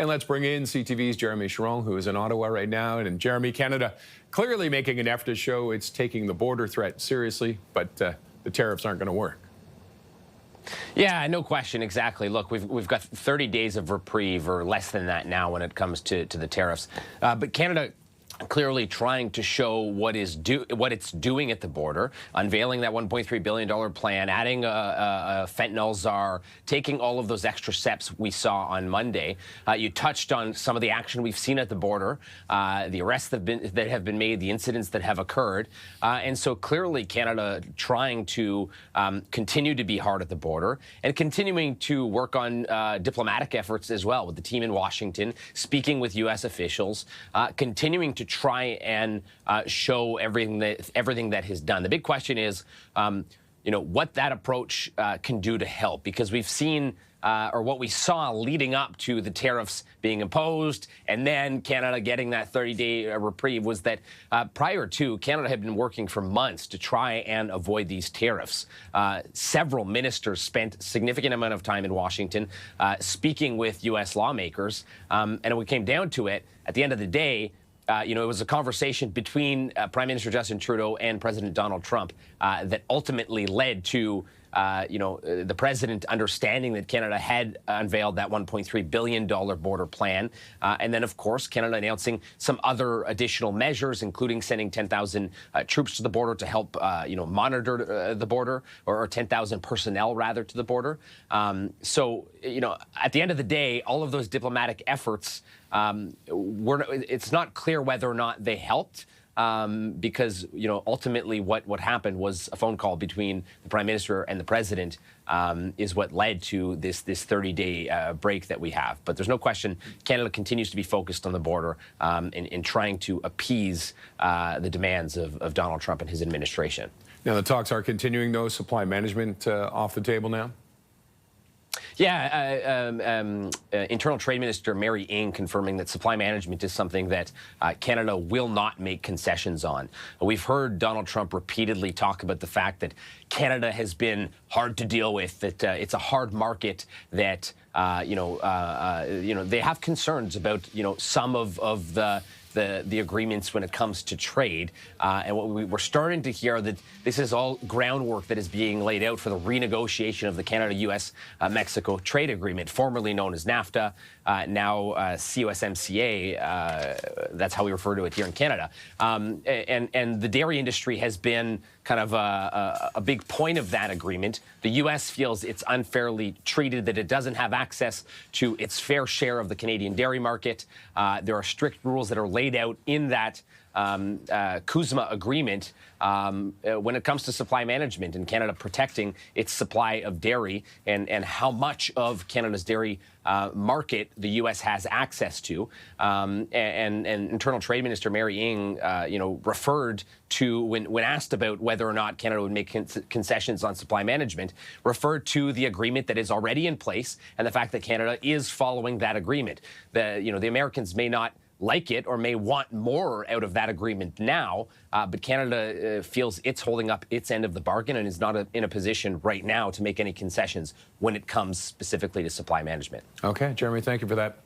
And let's bring in CTV's Jeremie Charron, who is in Ottawa right now. And Jeremie, Canada clearly making an effort to show it's taking the border threat seriously, but the tariffs aren't going to work. Yeah, no question. Exactly. Look, we've got 30 days of reprieve, or less than that now, when it comes to the tariffs. But Canada clearly trying to show what it's doing at the border, unveiling that $1.3 billion plan, adding a fentanyl czar, taking all of those extra steps we saw on Monday. You touched on some of the action we've seen at the border, the arrests that have been made, the incidents that have occurred. And so clearly Canada trying to continue to be hard at the border and continuing to work on diplomatic efforts as well, with the team in Washington, speaking with U.S. officials, continuing to try and show everything that has done. The big question is, what that approach can do to help, because we've seen, or what we saw leading up to the tariffs being imposed and then Canada getting that 30-day reprieve, was that prior to, Canada had been working for months to try and avoid these tariffs. Several ministers spent a significant amount of time in Washington speaking with U.S. lawmakers, and when we came down to it, at the end of the day, it was a conversation between Prime Minister Justin Trudeau and President Donald Trump that ultimately led to, the president understanding that Canada had unveiled that $1.3 billion border plan. And then, of course, Canada announcing some other additional measures, including sending 10,000 troops to the border to help, monitor the border, or 10,000 personnel, rather, to the border. So, at the end of the day, all of those diplomatic efforts, it's not clear whether or not they helped, because, ultimately what happened was a phone call between the Prime Minister and the President is what led to this 30-day break that we have. But there's no question Canada continues to be focused on the border in trying to appease the demands of Donald Trump and his administration. Now, the talks are continuing, though. Supply management off the table now? Yeah, Internal Trade Minister Mary Ng confirming that supply management is something that Canada will not make concessions on. We've heard Donald Trump repeatedly talk about the fact that Canada has been hard to deal with, that it's a hard market, that they have concerns about some of the agreements when it comes to trade. And what we're starting to hear, that this is all groundwork that is being laid out for the renegotiation of the Canada-U.S. Mexico trade agreement, formerly known as NAFTA, now CUSMCA. That's how we refer to it here in Canada. And the dairy industry has been kind of a big point of that agreement. The U.S. feels it's unfairly treated, that it doesn't have access to its fair share of the Canadian dairy market. There are strict rules that are laid out in that CUSMA agreement when it comes to supply management and Canada protecting its supply of dairy, and how much of Canada's dairy market the U.S. has access to. And Internal Trade Minister Mary Ng, referred to, when asked about whether or not Canada would make concessions on supply management, referred to the agreement that is already in place and the fact that Canada is following that agreement. The Americans may not like it or may want more out of that agreement now, but Canada feels it's holding up its end of the bargain and is not in a position right now to make any concessions when it comes specifically to supply management. Okay, Jeremie, thank you for that.